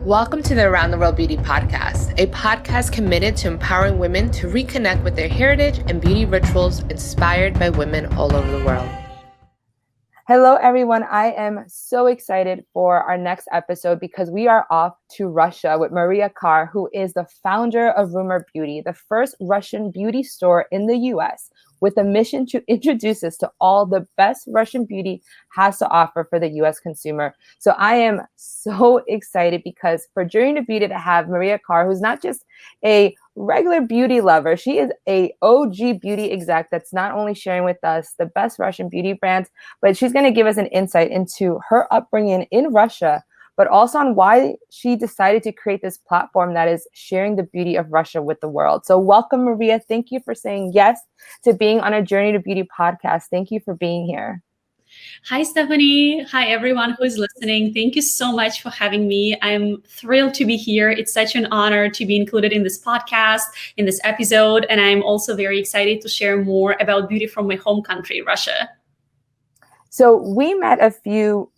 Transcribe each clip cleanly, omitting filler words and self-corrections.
Welcome to the Around the World Beauty Podcast, a podcast committed to empowering women to reconnect with their heritage and beauty rituals inspired by women all over the world. Hello, everyone. I am so excited for our next episode because we are off to Russia with Maria Karr, who is the founder of Rumore Beauty, the first Russian beauty store in the U.S., with a mission to introduce us to all the best Russian beauty has to offer for the U.S. consumer. So I am so excited because for Journey to Beauty to have Maria Karr, who's not just a regular beauty lover, she is a OG beauty exec that's not only sharing with us the best Russian beauty brands, but she's going to give us an insight into her upbringing in Russia, but also on why she decided to create this platform that is sharing the beauty of Russia with the world. So welcome, Maria. Thank you for saying yes to being on a Journey to Beauty podcast. Thank you for being here. Hi, Stephanie. Hi, everyone who is listening. Thank you so much for having me. I'm thrilled to be here. It's such an honor to be included in this podcast, in this episode. And I'm also very excited to share more about beauty from my home country, Russia. So we met a few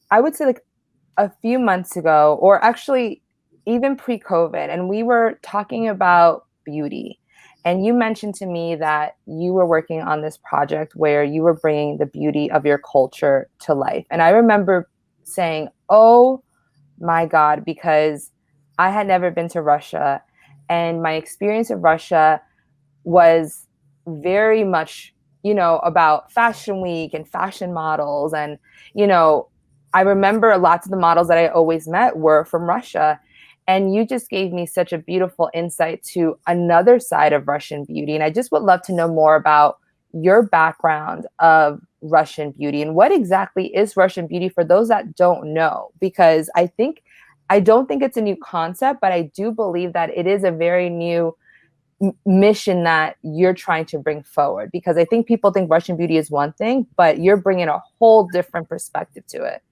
months ago, or actually even pre-COVID, and we were talking about beauty. And you mentioned to me that you were working on this project where you were bringing the beauty of your culture to life. And I remember saying, oh my God, because I had never been to Russia. And my experience of Russia was very much, about Fashion Week and fashion models. And, I remember lots of the models that I always met were from Russia. And you just gave me such a beautiful insight to another side of Russian beauty. And I just would love to know more about your background of Russian beauty and what exactly is Russian beauty for those that don't know, because I don't think it's a new concept, but I do believe that it is a very new mission that you're trying to bring forward, because I think people think Russian beauty is one thing, but you're bringing a whole different perspective to it.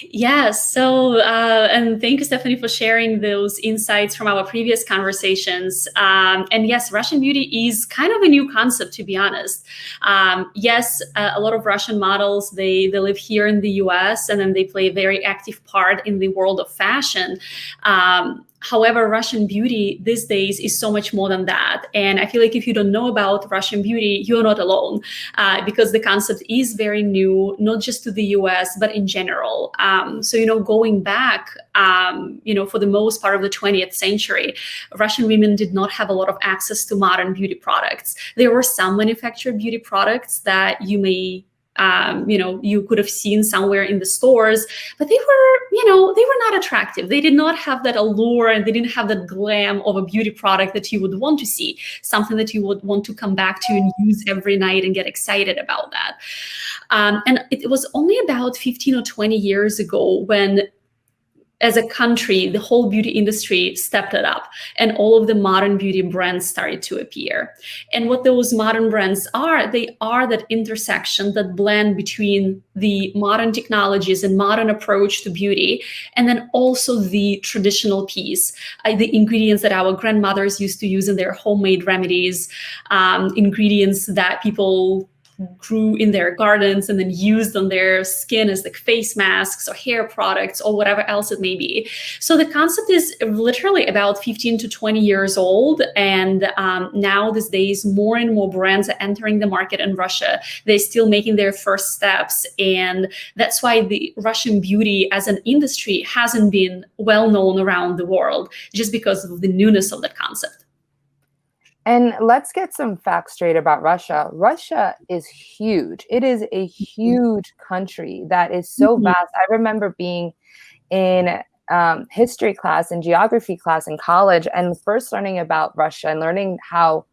Yes. So, and thank you, Stephanie, for sharing those insights from our previous conversations. And yes, Russian beauty is kind of a new concept, to be honest. Yes, a lot of Russian models, they live here in the US, and then they play a very active part in the world of fashion. However, Russian beauty these days is so much more than that. And I feel like if you don't know about Russian beauty, you're not alone, because the concept is very new, not just to the US, but in general. So, going back, for the most part of the 20th century, Russian women did not have a lot of access to modern beauty products. There were some manufactured beauty products that you may you could have seen somewhere in the stores, but they were not attractive. They did not have that allure, and they didn't have that glam of a beauty product that you would want to see, something that you would want to come back to and use every night and get excited about that. And it was only about 15 or 20 years ago when, as a country, the whole beauty industry stepped it up and all of the modern beauty brands started to appear. And what those modern brands are, they are that intersection, that blend between the modern technologies and modern approach to beauty, and then also the traditional piece, the ingredients that our grandmothers used to use in their homemade remedies, ingredients that people grew in their gardens and then used on their skin as like face masks or hair products or whatever else it may be. So the concept is literally about 15 to 20 years old. And now these days, more and more brands are entering the market in Russia. They're still making their first steps. And that's why the Russian beauty as an industry hasn't been well known around the world, just because of the newness of that concept. And let's get some facts straight about Russia. Russia is huge. It is a huge country that is so vast. I remember being in history class and geography class in college and first learning about Russia and learning how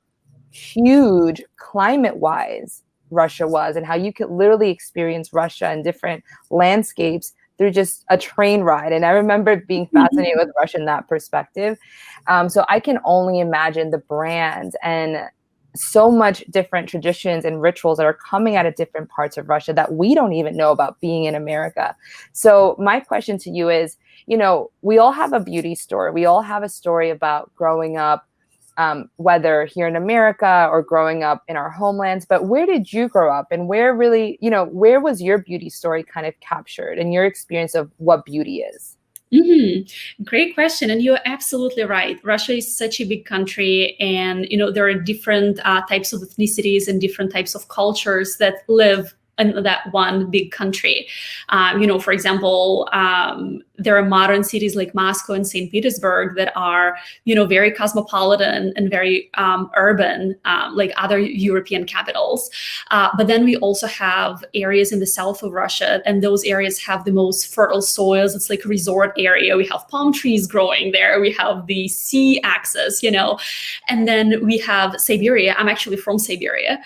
huge climate-wise Russia was and how you could literally experience Russia in different landscapes through just a train ride. And I remember being fascinated with Russia in that perspective. So I can only imagine the brands and so much different traditions and rituals that are coming out of different parts of Russia that we don't even know about being in America. So my question to you is, we all have a beauty story. We all have a story about growing up, whether here in America or growing up in our homelands. But where did you grow up, and where really, where was your beauty story kind of captured and your experience of what beauty is? Great question, and you're absolutely right. Russia is such a big country, and there are different types of ethnicities and different types of cultures that live in that one big country. For example, there are modern cities like Moscow and St. Petersburg that are, very cosmopolitan and very urban, like other European capitals. But then we also have areas in the south of Russia, and those areas have the most fertile soils. It's like a resort area. We have palm trees growing there. We have the sea access, and then we have Siberia. I'm actually from Siberia.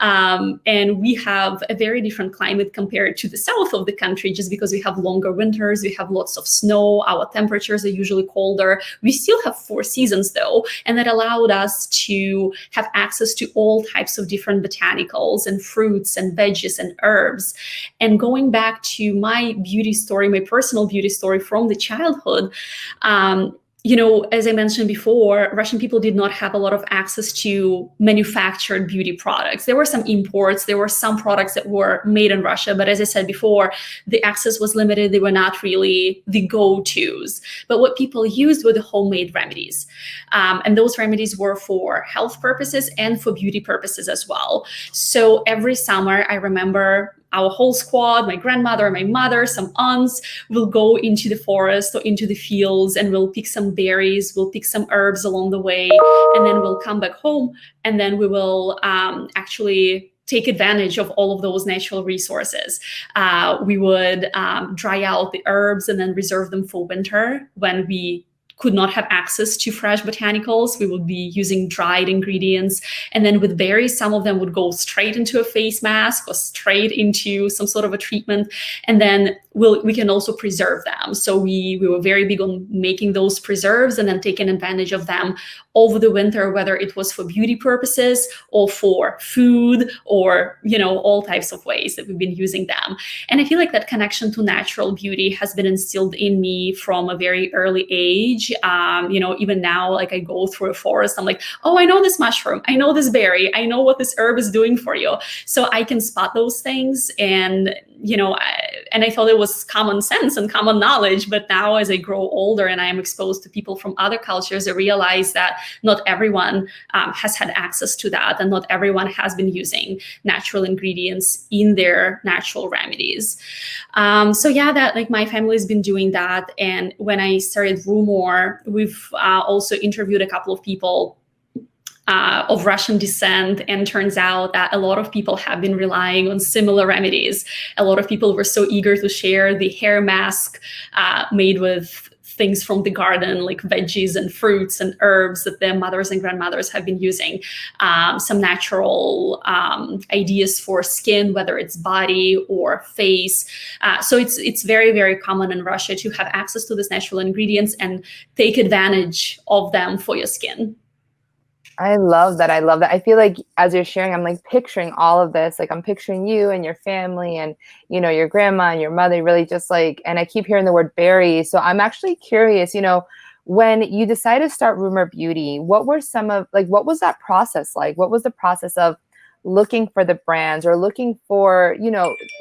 And we have a very different climate compared to the south of the country, just because we have longer winters, we have lots of snow, our temperatures are usually colder. We still have 4 seasons though, and that allowed us to have access to all types of different botanicals and fruits and veggies and herbs. And going back to my beauty story, my personal beauty story from the childhood, as I mentioned before, Russian people did not have a lot of access to manufactured beauty products. There were some imports, there were some products that were made in Russia, but as I said before, the access was limited. They were not really the go-tos. But what people used were the homemade remedies. And those remedies were for health purposes and for beauty purposes as well. So every summer, I remember our whole squad, my grandmother, my mother, some aunts, will go into the forest or into the fields, and we'll pick some berries, we'll pick some herbs along the way, and then we'll come back home, and then we will actually take advantage of all of those natural resources. We would dry out the herbs and then reserve them for winter when we could not have access to fresh botanicals. We would be using dried ingredients. And then with berries, some of them would go straight into a face mask or straight into some sort of a treatment. And then we can also preserve them. So we were very big on making those preserves and then taking advantage of them over the winter, whether it was for beauty purposes or for food or, all types of ways that we've been using them. And I feel like that connection to natural beauty has been instilled in me from a very early age. Even now, like I go through a forest, I'm like, oh, I know this mushroom, I know this berry, I know what this herb is doing for you. So I can spot those things. And I thought it was common sense and common knowledge, but now as I grow older and I am exposed to people from other cultures, I realize that not everyone has had access to that, and not everyone has been using natural ingredients in their natural remedies. That like my family has been doing that. And when I started Rumore, we've also interviewed a couple of people of Russian descent, and turns out that a lot of people have been relying on similar remedies. A lot of people were so eager to share the hair mask made with things from the garden, like veggies and fruits and herbs that their mothers and grandmothers have been using. Some natural ideas for skin, whether it's body or face. So it's very, very common in Russia to have access to these natural ingredients and take advantage of them for your skin. I love that. I feel like as you're sharing, I'm like picturing all of this. Like I'm picturing you and your family and, your grandma and your mother really just like, and I keep hearing the word berries. So I'm actually curious, when you decided to start Rumore Beauty, what was that process like? What was the process of looking for the brands or looking for,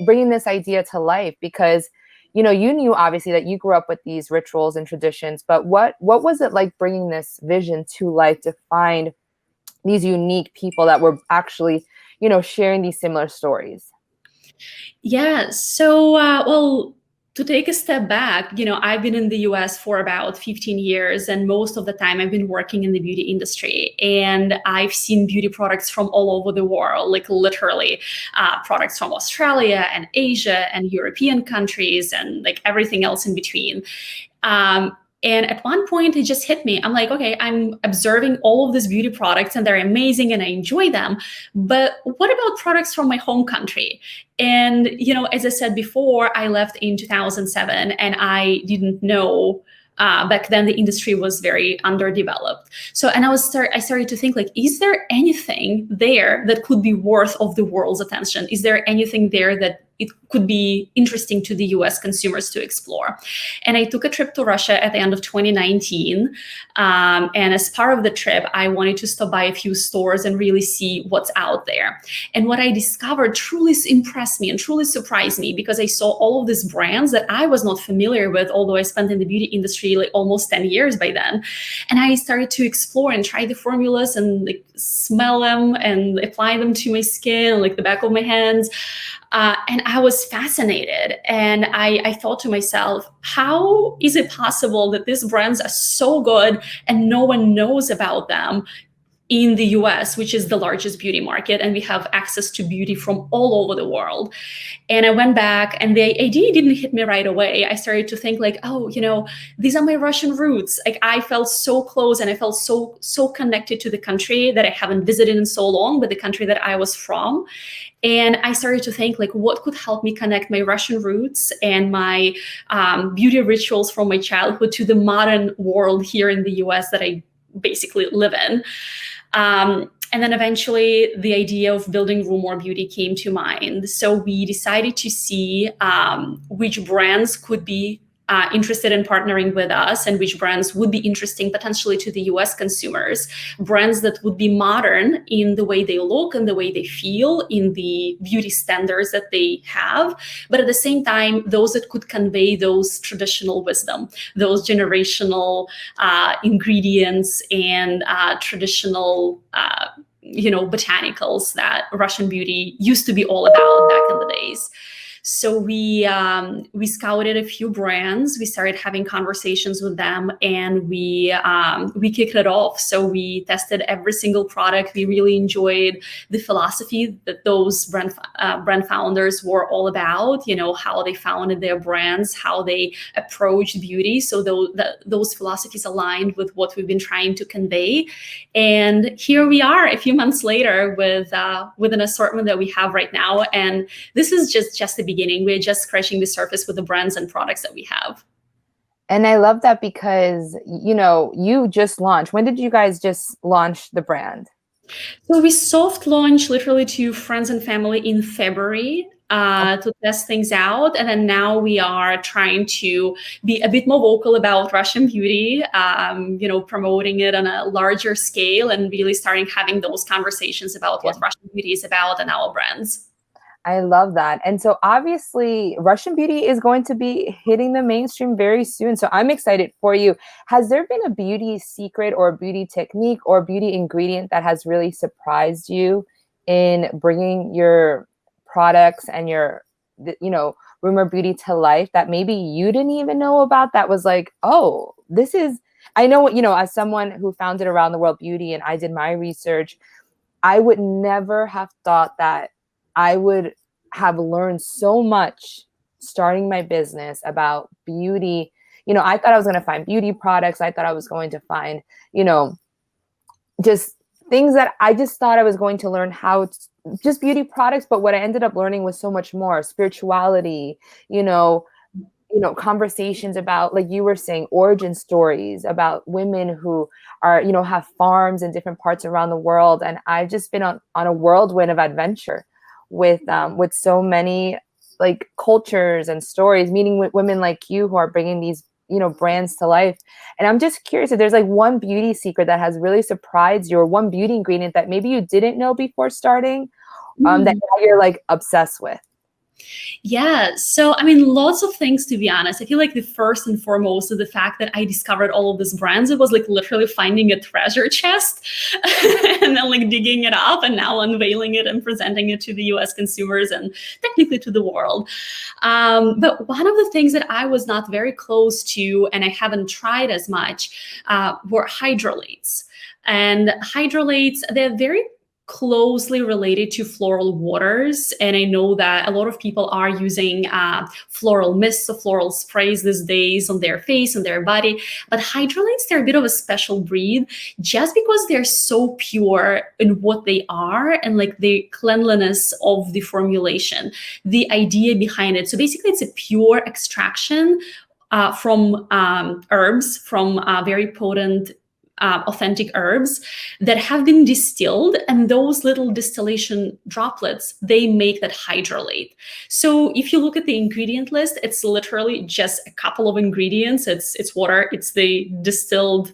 bringing this idea to life? Because you knew obviously that you grew up with these rituals and traditions, but what was it like bringing this vision to life to find these unique people that were actually, sharing these similar stories? Yeah. So, to take a step back, I've been in the US for about 15 years, and most of the time I've been working in the beauty industry. And I've seen beauty products from all over the world, like literally products from Australia and Asia and European countries and like everything else in between. And at one point, it just hit me. I'm like, okay, I'm observing all of these beauty products and they're amazing and I enjoy them. But what about products from my home country? And, as I said before, I left in 2007 and I didn't know back then the industry was very underdeveloped. So, and I started to think like, is there anything there that could be worth of the world's attention? Is there anything there that could be interesting to the US consumers to explore. And I took a trip to Russia at the end of 2019. And as part of the trip, I wanted to stop by a few stores and really see what's out there. And what I discovered truly impressed me and truly surprised me, because I saw all of these brands that I was not familiar with, although I spent in the beauty industry like almost 10 years by then. And I started to explore and try the formulas and like smell them and apply them to my skin, like the back of my hands. And I was fascinated. And I thought to myself, how is it possible that these brands are so good and no one knows about them in the US, which is the largest beauty market, and we have access to beauty from all over the world? And I went back, and the idea didn't hit me right away. I started to think like, oh, these are my Russian roots. Like, I felt so close and I felt so connected to the country that I haven't visited in so long, but the country that I was from. And I started to think like, what could help me connect my Russian roots and my beauty rituals from my childhood to the modern world here in the US that I basically live in. And then eventually the idea of building Rumore Beauty came to mind. So we decided to see which brands could be interested in partnering with us and which brands would be interesting potentially to the US consumers, brands that would be modern in the way they look and the way they feel, in the beauty standards that they have, but at the same time, those that could convey those traditional wisdom, those generational ingredients and traditional botanicals that Russian beauty used to be all about back in the days. So we scouted a few brands. We started having conversations with them, and we kicked it off. So we tested every single product. We really enjoyed the philosophy that those brand founders were all about. How they founded their brands, how they approached beauty. So those philosophies aligned with what we've been trying to convey. And here we are, a few months later, with an assortment that we have right now. And this is just the beginning. We're just scratching the surface with the brands and products that we have. And I love that because, you just launched. When did you guys just launch the brand? So we soft launched literally to friends and family in February to test things out. And then now we are trying to be a bit more vocal about Russian beauty, promoting it on a larger scale and really starting having those conversations about what Russian beauty is about and our brands. I love that. And so obviously Russian beauty is going to be hitting the mainstream very soon. So I'm excited for you. Has there been a beauty secret or a beauty technique or beauty ingredient that has really surprised you in bringing your products and your, Rumore Beauty to life that maybe you didn't even know about, that was like, oh, this is, I know, as someone who founded Around the World Beauty and I did my research, I would never have thought that I would have learned so much starting my business about beauty. I thought I was going to find beauty products. I thought I was going to find, just things that I just thought I was going to learn just beauty products. But what I ended up learning was so much more: spirituality, conversations about, like you were saying, origin stories about women who are, have farms in different parts around the world. And I've just been on a whirlwind of adventure with so many like cultures and stories, meeting with women like you who are bringing these, brands to life. And I'm just curious if there's like one beauty secret that has really surprised you, or one beauty ingredient that maybe you didn't know before starting, that now you're like obsessed with. Yeah. So, lots of things, to be honest. I feel like the first and foremost is the fact that I discovered all of these brands. It was like literally finding a treasure chest and then like digging it up and now unveiling it and presenting it to the US consumers and technically to the world. But one of the things that I was not very close to and I haven't tried as much were hydrolates. And hydrolates, they're very closely related to floral waters. And I know that a lot of people are using floral mists or floral sprays these days on their face and their body. But hydrolates, they're a bit of a special breed just because they're so pure in what they are and like the cleanliness of the formulation, the idea behind it. So basically it's a pure extraction from herbs, from very potent authentic herbs that have been distilled, and those little distillation droplets, they make that hydrolate. So if you look at the ingredient list, it's literally just a couple of ingredients. It's water, it's the distilled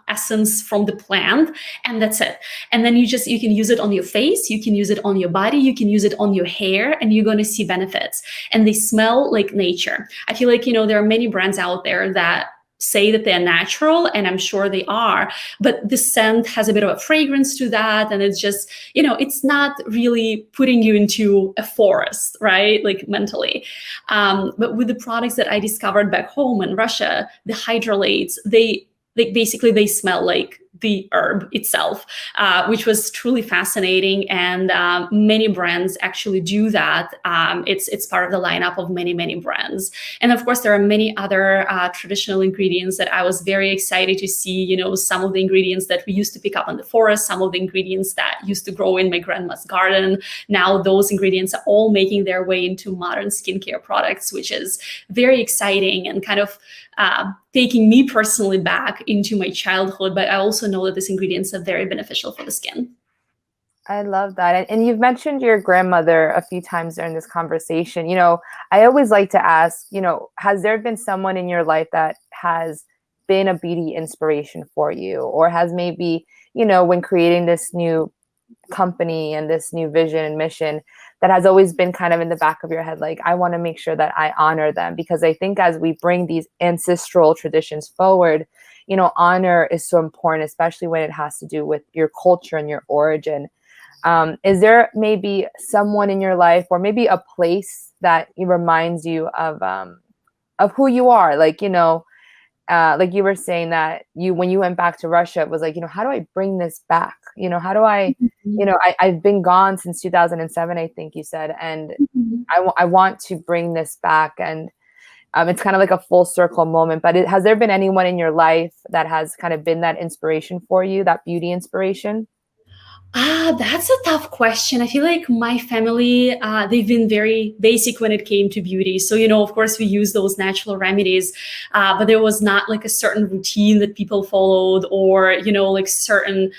essence from the plant, and that's it. And then you can use it on your face, you can use it on your body, you can use it on your hair, and you're going to see benefits. And they smell like nature. I feel like, there are many brands out there that say that they're natural, and I'm sure they are, but the scent has a bit of a fragrance to that, and it's just, it's not really putting you into a forest, right? Like mentally. But with the products that I discovered back home in Russia, the hydrolates, they basically they smell like the herb itself, which was truly fascinating. And many brands actually do that. It's part of the lineup of many brands. And of course, there are many other traditional ingredients that I was very excited to see. Some of the ingredients that we used to pick up in the forest, some of the ingredients that used to grow in my grandma's garden. Now those ingredients are all making their way into modern skincare products, which is very exciting and kind of taking me personally back into my childhood. But I also know that these ingredients are very beneficial for the skin. I love that. And you've mentioned your grandmother a few times during this conversation. I always like to ask, has there been someone in your life that has been a beauty inspiration for you, or has maybe, when creating this new company and this new vision and mission, that has always been kind of in the back of your head, like, I want to make sure that I honor them? Because I think as we bring these ancestral traditions forward, honor is so important, especially when it has to do with your culture and your origin. Is there maybe someone in your life, or maybe a place that reminds you of who you are? Like, like you were saying that when you went back to Russia, it was like, how do I bring this back? How do I, I've been gone since 2007, I think you said, and I want to bring this back. And it's kind of like a full circle moment. But has there been anyone in your life that has kind of been that inspiration for you, that beauty inspiration? That's a tough question. I feel like my family, they've been very basic when it came to beauty. So, of course, we use those natural remedies, but there was not like a certain routine that people followed, or, like certain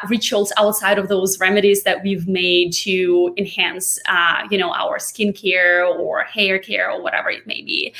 rituals outside of those remedies that we've made to enhance, our skincare or hair care or whatever it may be.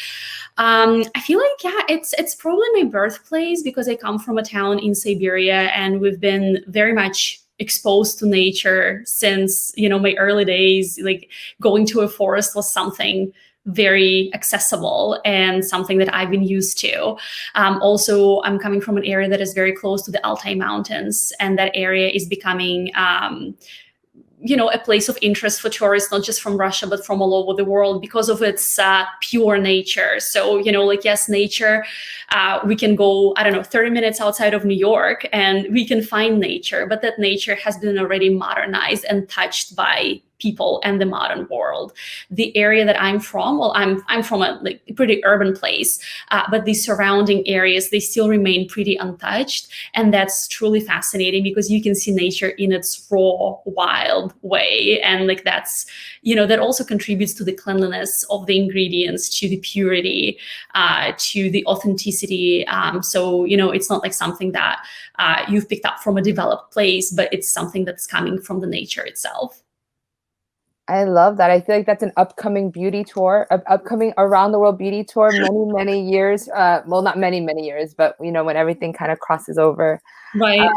I feel like, it's probably my birthplace, because I come from a town in Siberia, and we've been very much exposed to nature since, my early days. Like, going to a forest was something very accessible and something that I've been used to. Also, I'm coming from an area that is very close to the Altai Mountains, and that area is becoming a place of interest for tourists, not just from Russia, but from all over the world, because of its pure nature. So, yes, nature, we can go, 30 minutes outside of New York and we can find nature, but that nature has been already modernized and touched by people and the modern world. The area that I'm from, well, I'm from a pretty urban place, but the surrounding areas, they still remain pretty untouched. And that's truly fascinating, because you can see nature in its raw, wild way. And that's, that also contributes to the cleanliness of the ingredients, to the purity, to the authenticity. So, it's not like something that you've picked up from a developed place, but it's something that's coming from the nature itself. I love that. I feel like that's an upcoming beauty tour, upcoming around the world beauty tour, many years. Well, not many years, but when everything kind of crosses over. Right.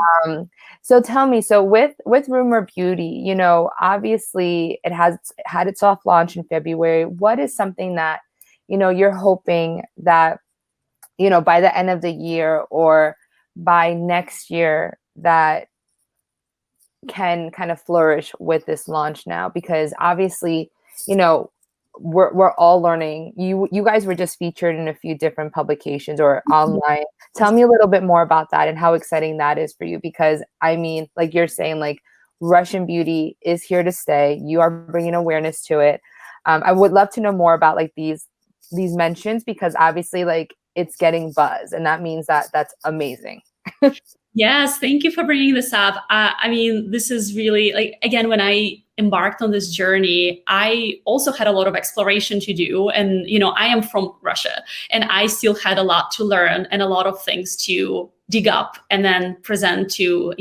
So tell me, so with Rumore Beauty, obviously it has had its soft launch in February. What is something that, you're hoping that, by the end of the year or by next year, that can kind of flourish with this launch now? Because obviously, we're all learning. You guys were just featured in a few different publications or online. Tell me a little bit more about that and how exciting that is for you, because like you're saying, like, Russian beauty is here to stay. You are bringing awareness to it. I would love to know more about like these mentions, because obviously, like, it's getting buzz, and that means that that's amazing. Yes, thank you for bringing this up. This is really, like, again, when I embarked on this journey, I also had a lot of exploration to do. And, I am from Russia, and I still had a lot to learn and a lot of things to dig up and then present to,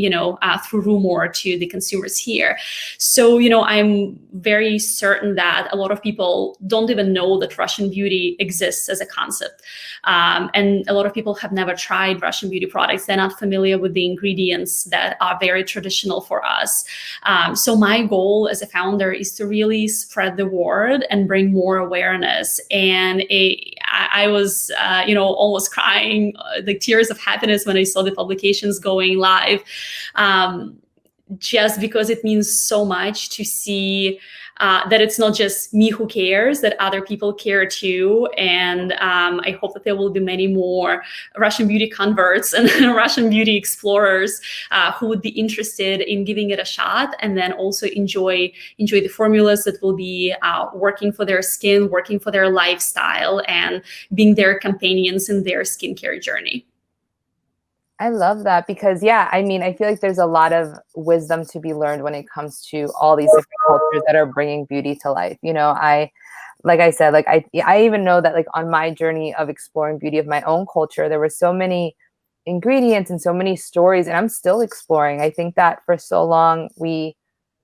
through Rumore to the consumers here. So, I'm very certain that a lot of people don't even know that Russian beauty exists as a concept. And a lot of people have never tried Russian beauty products. They're not familiar with the ingredients that are very traditional for us. So my goal as a founder is to really spread the word and bring more awareness. And I was, almost crying, the tears of happiness when I saw the publications going live, just because it means so much to see that it's not just me who cares, that other people care too. And I hope that there will be many more Russian beauty converts and Russian beauty explorers who would be interested in giving it a shot, and then also enjoy the formulas that will be working for their skin, working for their lifestyle, and being their companions in their skincare journey. I love that because, I feel like there's a lot of wisdom to be learned when it comes to all these different cultures that are bringing beauty to life. Like I said, I even know that on my journey of exploring beauty of my own culture, there were so many ingredients and so many stories, and I'm still exploring. I think that for so long we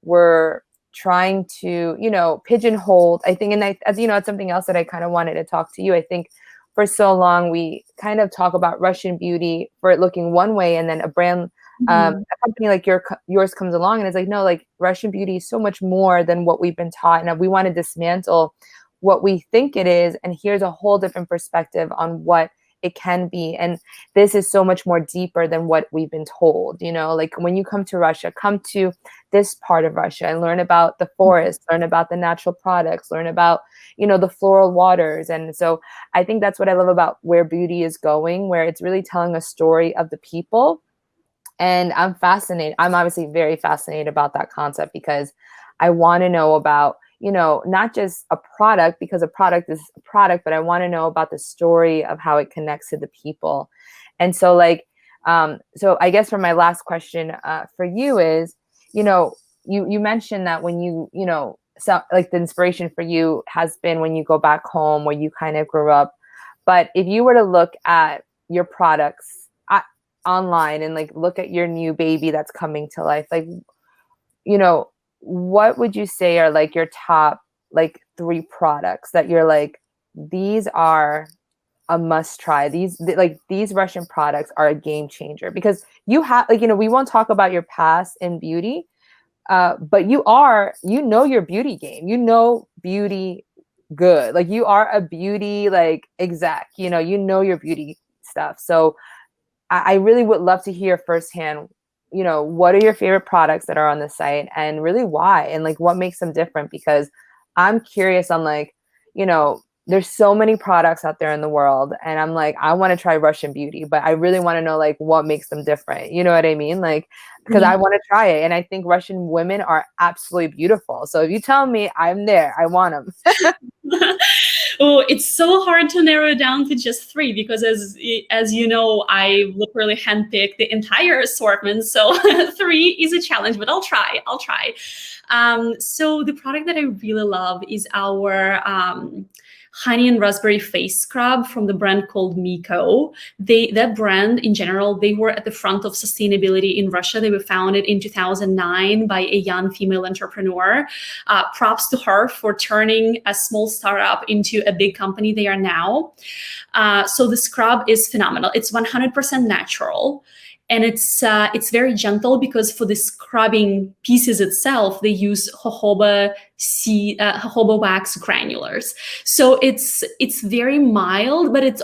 were trying to, pigeonhole, I think, and it's something else that I kind of wanted to talk to you. I think for so long, we kind of talk about Russian beauty for it looking one way, and then a brand, a company like yours comes along and it's like, no, Russian beauty is so much more than what we've been taught, and we want to dismantle what we think it is, and here's a whole different perspective on what it can be. And this is so much more deeper than what we've been told. When you come to Russia, come to this part of Russia and learn about the forest, learn about the natural products, learn about, the floral waters. And so I think that's what I love about where beauty is going, where it's really telling a story of the people. And I'm fascinated. I'm obviously very fascinated about that concept because I want to know about, not just a product, because a product is a product, but I want to know about the story of how it connects to the people. And so so I guess for my last question for you is, you mentioned that when so the inspiration for you has been when you go back home where you kind of grew up. But if you were to look at your products online and look at your new baby that's coming to life, what would you say are your top 3 products that you're these are a must try? These Russian products are a game changer, because you have we won't talk about your past in beauty, but you your beauty game, beauty good, you are a beauty exec, your beauty stuff. So I really would love to hear firsthand, what are your favorite products that are on the site, and really why, and what makes them different? Because I'm curious on there's so many products out there in the world, and I'm I want to try Russian beauty, but I really want to know what makes them different. You know what I mean? Because I want to try it. And I think Russian women are absolutely beautiful. So if you tell me, I'm there, I want them. Oh, it's so hard to narrow it down to just 3 because as you know, I literally handpicked the entire assortment. So 3 is a challenge, but I'll try. So the product that I really love is our honey and raspberry face scrub from the brand called Miko. That brand in general, they were at the front of sustainability in Russia. They were founded in 2009 by a young female entrepreneur. Props to her for turning a small startup into a big company they are now. So the scrub is phenomenal. It's 100% natural. And it's very gentle because for the scrubbing pieces itself, they use jojoba wax granulars. So it's very mild, but it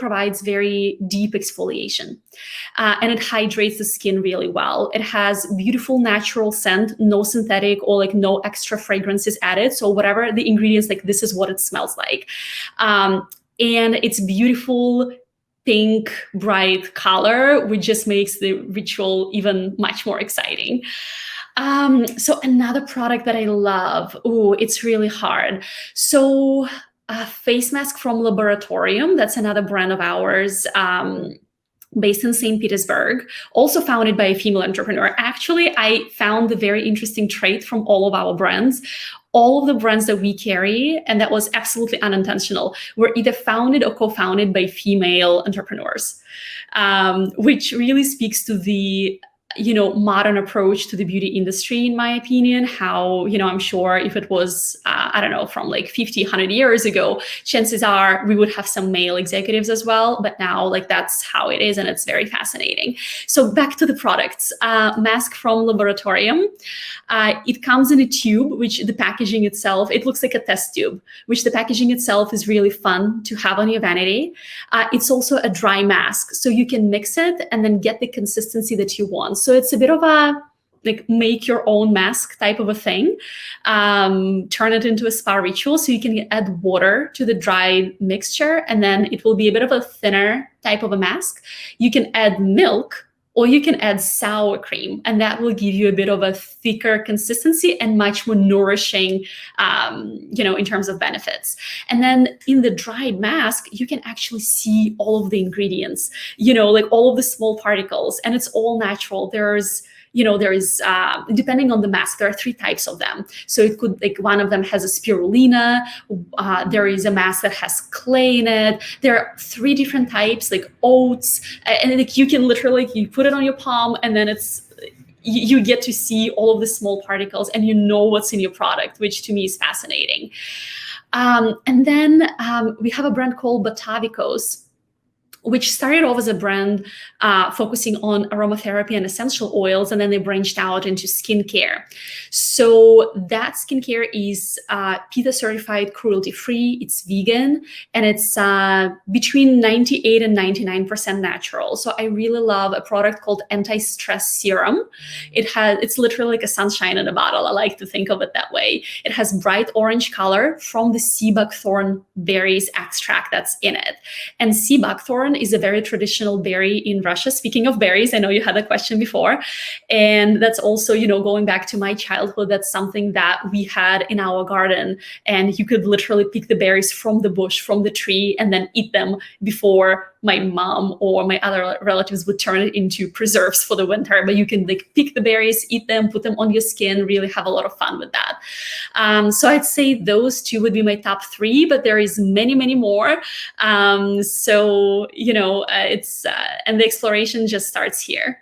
provides very deep exfoliation. And it hydrates the skin really well. It has beautiful natural scent, no synthetic or no extra fragrances added. So whatever the ingredients, this is what it smells like. And it's beautiful pink, bright color, which just makes the ritual even much more exciting. So another product that I love, it's really hard. So a face mask from Laboratorium, that's another brand of ours, based in St. Petersburg, also founded by a female entrepreneur. Actually, I found the very interesting trait from all of our brands. all of the brands that we carry, and that was absolutely unintentional, were either founded or co-founded by female entrepreneurs, which really speaks to the modern approach to the beauty industry, in my opinion. How, I'm sure if it was, I don't know, from like 50, 100 years ago, chances are we would have some male executives as well. But now, like, that's how it is, and it's very fascinating. So back to the products. Mask from Laboratorium. It comes in a tube, which the packaging itself, it looks like a test tube, which the packaging itself is really fun to have on your vanity. It's also a dry mask, so you can mix it and then get the consistency that you want. So it's a bit of a like make your own mask type of a thing. Turn it into a spa ritual, so you can add water to the dry mixture, and then it will be a bit of a thinner type of a mask. You can add milk, or you can add sour cream, and that will give you a bit of a thicker consistency and much more nourishing, in terms of benefits. And then in the dried mask, you can actually see all of the ingredients, like all of the small particles, and it's all natural. There is, depending on the mask, there are 3 types of them. So it could, like, one of them has a spirulina. There is a mask that has clay in it. There are 3 different types, like oats, and like you can literally, you put it on your palm, and then you get to see all of the small particles, and you know what's in your product, which to me is fascinating. And then we have a brand called Botavicos, which started off as a brand focusing on aromatherapy and essential oils, and then they branched out into skincare. So that skincare is PETA certified, cruelty-free, it's vegan, and it's between 98 and 99% natural. So I really love a product called Anti-Stress Serum. It's literally like a sunshine in a bottle. I like to think of it that way. It has bright orange color from the sea buckthorn berries extract that's in it. And sea buckthorn is a very traditional berry in Russia. Speaking of berries, I know you had a question before. And that's also, going back to my childhood, that's something that we had in our garden. And you could literally pick the berries from the bush, from the tree, and then eat them before my mom or my other relatives would turn it into preserves for the winter. But you can like pick the berries, eat them, put them on your skin, really have a lot of fun with that. So I'd say those 2 would be my top 3, but there is many, many more. It's and the exploration just starts here.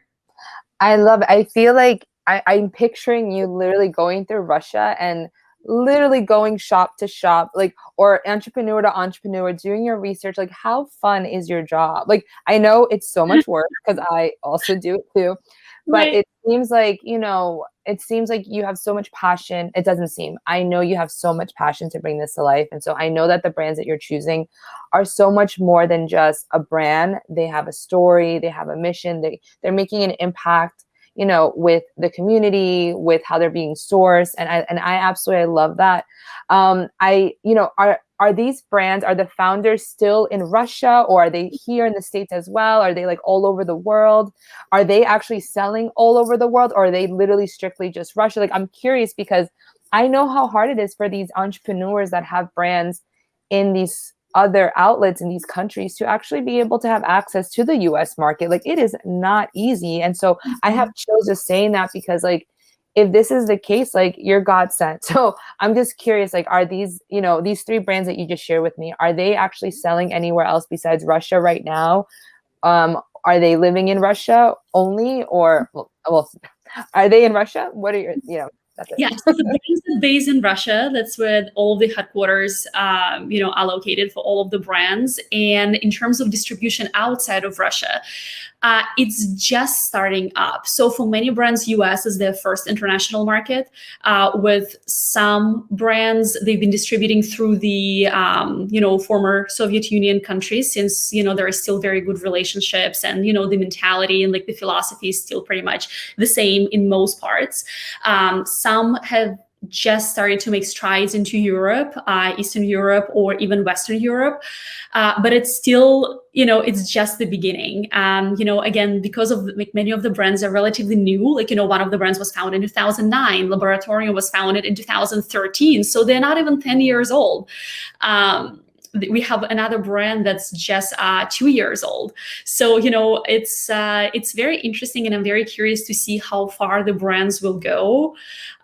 I love it. I feel like I'm picturing you literally going through Russia and literally going shop to shop, like, or entrepreneur to entrepreneur, doing your research. Like, how fun is your job? Like, I know it's so much work because I also do it too, but Right. it seems like, you have so much passion. It doesn't seem, I know you have so much passion to bring this to life. And so I know that the brands that you're choosing are so much more than just a brand. They have a story, they have a mission, they're making an impact, with the community, with how they're being sourced. And I absolutely love that. Are these brands, are the founders still in Russia, or are they here in the States as well? Are they like all over the world? Are they actually selling all over the world, or are they literally strictly just Russia? Like, I'm curious because I know how hard it is for these entrepreneurs that have brands in these other outlets in these countries to actually be able to have access to the US market. Like, it is not easy. And so I have chills just saying that because, like, if this is the case, like, you're God sent. So I'm just curious, like, are these, these 3 brands that you just shared with me, are they actually selling anywhere else besides Russia right now? Are they living in Russia only, or, well, are they in Russia? What are your, that's it. Yeah, so the brands are based in Russia. That's where all the headquarters, are located for all of the brands. And in terms of distribution outside of Russia, it's just starting up. So for many brands, US is their first international market. With some brands, they've been distributing through the, former Soviet Union countries, since, there are still very good relationships, and, the mentality and like the philosophy is still pretty much the same in most parts. Some have just started to make strides into Europe, Eastern Europe, or even Western Europe. But it's still, it's just the beginning. Again, because of many of the brands are relatively new, like, one of the brands was founded in 2009, Laboratorium was founded in 2013. So they're not even 10 years old. we have another brand that's just 2 years old. So, it's very interesting, and I'm very curious to see how far the brands will go.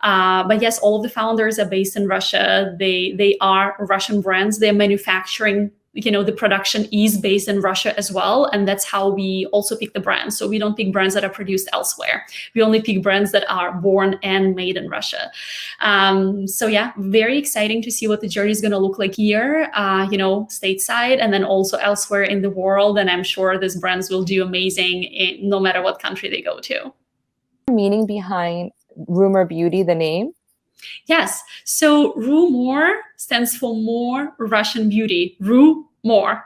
But yes, all of the founders are based in Russia. They are Russian brands. They're manufacturing, the production is based in Russia as well. And that's how we also pick the brands. So we don't pick brands that are produced elsewhere. We only pick brands that are born and made in Russia. So yeah, very exciting to see what the journey is going to look like here, stateside, and then also elsewhere in the world. And I'm sure these brands will do amazing no matter what country they go to. Meaning behind Rumore Beauty, the name? Yes. So Rumore stands for more Russian beauty. Rumore.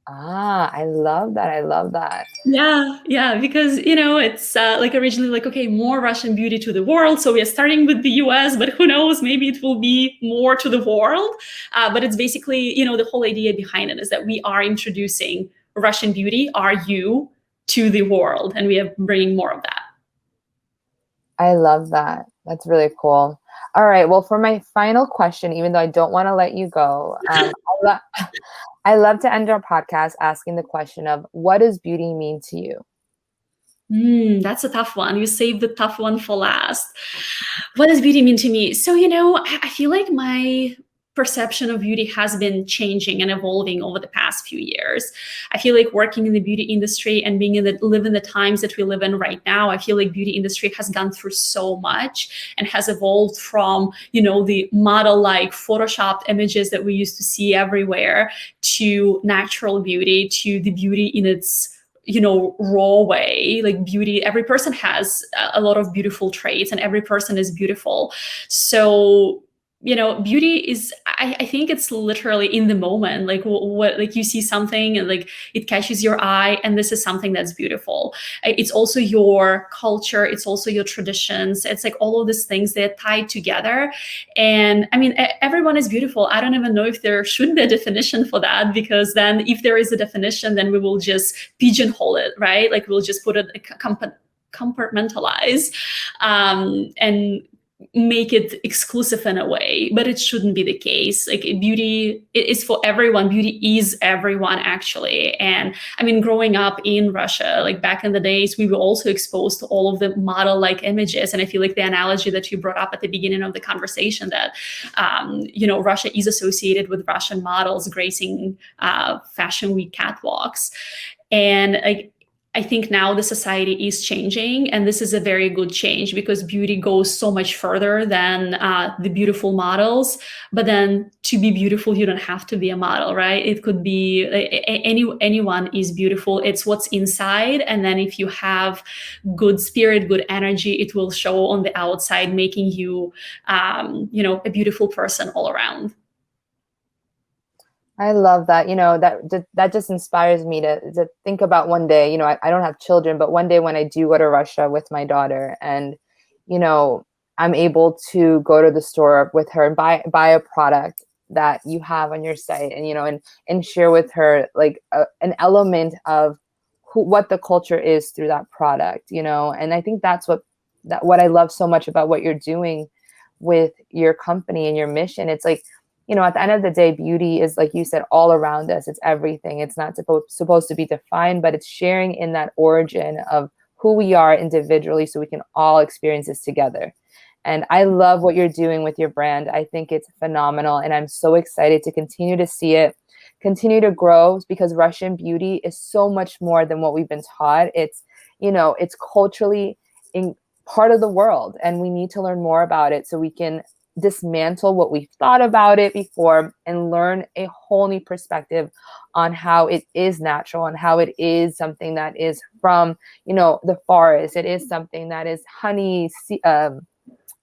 I love that. I love that. Yeah, because it's originally okay, more Russian beauty to the world. So we are starting with the US, but who knows? Maybe it will be more to the world. But it's basically the whole idea behind it is that we are introducing Russian beauty, RU, to the world, and we are bringing more of that. I love that. That's really cool. All right. Well, for my final question, even though I don't want to let you go, I love to end our podcast asking the question of, what does beauty mean to you? That's a tough one. You saved the tough one for last. What does beauty mean to me? So, I feel like my perception of beauty has been changing and evolving over the past few years. I feel like working in the beauty industry and live in the times that we live in right now, I feel like beauty industry has gone through so much and has evolved from, the model-like photoshopped images that we used to see everywhere to natural beauty, to the beauty in its raw way. Like beauty, every person has a lot of beautiful traits, and every person is beautiful. So beauty is, I think it's literally in the moment, like what you see something and like it catches your eye, and this is something that's beautiful. It's also your culture, it's also your traditions, it's like all of these things, they're tied together. And I mean, everyone is beautiful. I don't even know if there should be a definition for that, because then if there is a definition, then we will just pigeonhole it, right? Like we'll just put it compartmentalize and make it exclusive in a way, but it shouldn't be the case. Like beauty is for everyone. Beauty is everyone, actually. And I mean, growing up in Russia, like back in the days, we were also exposed to all of the model-like images. And I feel like the analogy that you brought up at the beginning of the conversation, that Russia is associated with Russian models gracing Fashion Week catwalks. And I think now the society is changing, and this is a very good change, because beauty goes so much further than the beautiful models. But then to be beautiful, you don't have to be a model, right? It could be anyone is beautiful. It's what's inside. And then if you have good spirit, good energy, it will show on the outside, making you, a beautiful person all around. I love that. That just inspires me to think about one day, I don't have children, but one day when I do go to Russia with my daughter, and, I'm able to go to the store with her and buy a product that you have on your site, and, and share with her like an element of what the culture is through that product, and I think that's what I love so much about what you're doing with your company and your mission. It's like, at the end of the day, beauty is, like you said, all around us. It's everything. It's not supposed to be defined, but it's sharing in that origin of who we are individually, so we can all experience this together. And I love what you're doing with your brand. I think it's phenomenal. And I'm so excited to continue to see it continue to grow, because Russian beauty is so much more than what we've been taught. It's, it's culturally in part of the world, and we need to learn more about it so we can dismantle what we've thought about it before and learn a whole new perspective on how it is natural and how it is something that is from, the forest. It is something that is honey,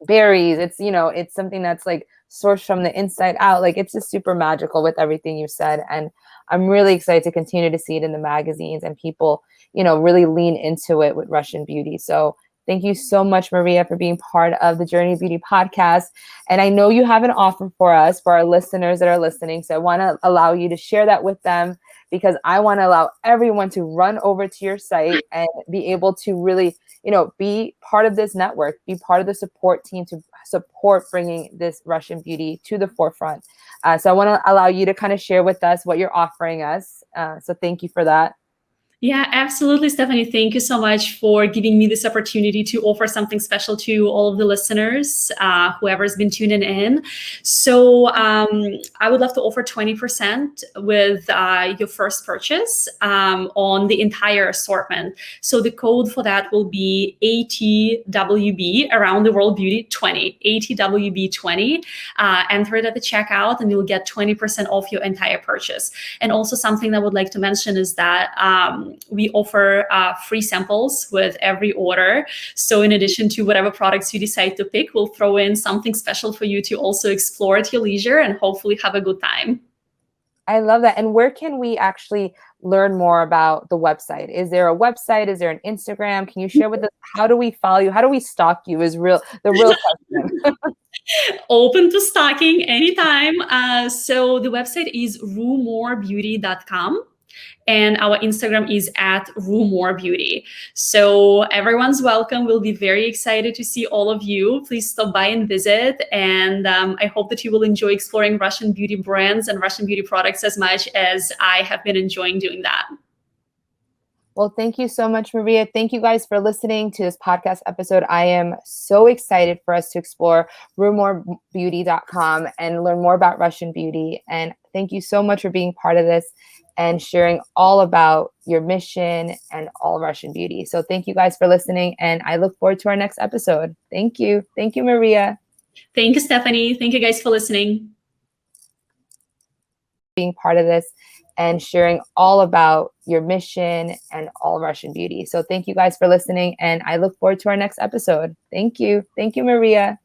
berries. It's, it's something that's like sourced from the inside out. Like, it's just super magical with everything you said. And I'm really excited to continue to see it in the magazines and people, really lean into it with Russian beauty. So thank you so much, Maria, for being part of the Journey of Beauty podcast. And I know you have an offer for us, for our listeners that are listening. So I want to allow you to share that with them, because I want to allow everyone to run over to your site and be able to really, be part of this network, be part of the support team to support bringing this Russian beauty to the forefront. So I want to allow you to kind of share with us what you're offering us. So thank you for that. Yeah, absolutely, Stephanie. Thank you so much for giving me this opportunity to offer something special to all of the listeners, whoever's been tuning in. So I would love to offer 20% with your first purchase on the entire assortment. So the code for that will be ATWB, Around the World Beauty 20, ATWB 20. Enter it at the checkout and you'll get 20% off your entire purchase. And also something that I would like to mention is that we offer free samples with every order. So in addition to whatever products you decide to pick, we'll throw in something special for you to also explore at your leisure and hopefully have a good time. I love that. And where can we actually learn more about the website? Is there a website? Is there an Instagram? Can you share with us, how do we follow you? How do we stalk you is the real question. Open to stalking anytime. So the website is rumorebeauty.com. And our Instagram is at Rumore Beauty. So everyone's welcome. We'll be very excited to see all of you. Please stop by and visit. And I hope that you will enjoy exploring Russian beauty brands and Russian beauty products as much as I have been enjoying doing that. Well, thank you so much, Maria. Thank you guys for listening to this podcast episode. I am so excited for us to explore rumorebeauty.com and learn more about Russian beauty. And thank you so much for being part of this and sharing all about your mission and all Russian beauty. So thank you guys for listening, and I look forward to our next episode. Thank you. Thank you, Maria. Thank you, Stephanie. Thank you guys for listening. Being part of this and sharing all about your mission and all Russian beauty. So thank you guys for listening, and I look forward to our next episode. Thank you. Thank you, Maria.